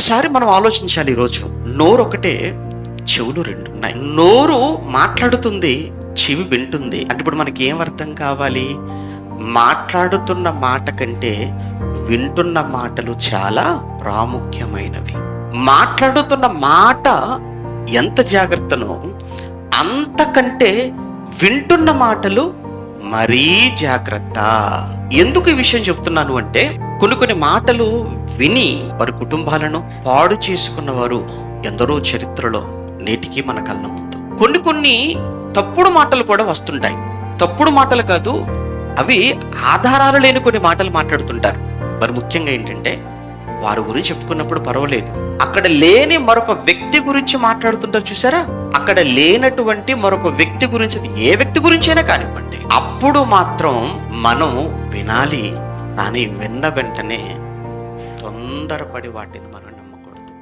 ఒక్కసారి మనం ఆలోచించాలి. ఈరోజు నోరు ఒకటే, చెవులు రెండు ఉన్నాయి. నోరు మాట్లాడుతుంది, చెవి వింటుంది. అంటే ఇప్పుడు మనకి ఏం అర్థం కావాలి? మాట్లాడుతున్న మాట కంటే వింటున్న మాటలు చాలా ప్రాముఖ్యమైనవి. మాట్లాడుతున్న మాట ఎంత జాగ్రత్తనో అంతకంటే వింటున్న మాటలు మరీ జాగ్రత్త. ఎందుకు ఈ విషయం చెప్తున్నాను అంటే, కొన్ని మాటలు విని వారి కుటుంబాలను పాడు చేసుకున్న వారు ఎందరో చరిత్రలో నేటికి మన కళ్ళ ముందు. కొన్ని తప్పుడు మాటలు కూడా వస్తుంటాయి. తప్పుడు మాటలు కాదు, అవి ఆధారాలు లేని కొన్ని మాటలు మాట్లాడుతుంటారు. మరి ముఖ్యంగా ఏంటంటే, వారి గురించి చెప్పుకున్నప్పుడు పర్వాలేదు, అక్కడ లేని మరొక వ్యక్తి గురించి మాట్లాడుతుంటారు చూసారా? అక్కడ లేనటువంటి మరొక వ్యక్తి గురించి, అది ఏ వ్యక్తి గురించి అయినా కానివ్వండి, అప్పుడు మాత్రం మనం వినాలి. కానీ విన్న వెంటనే తొందరపడి వాటిని మనం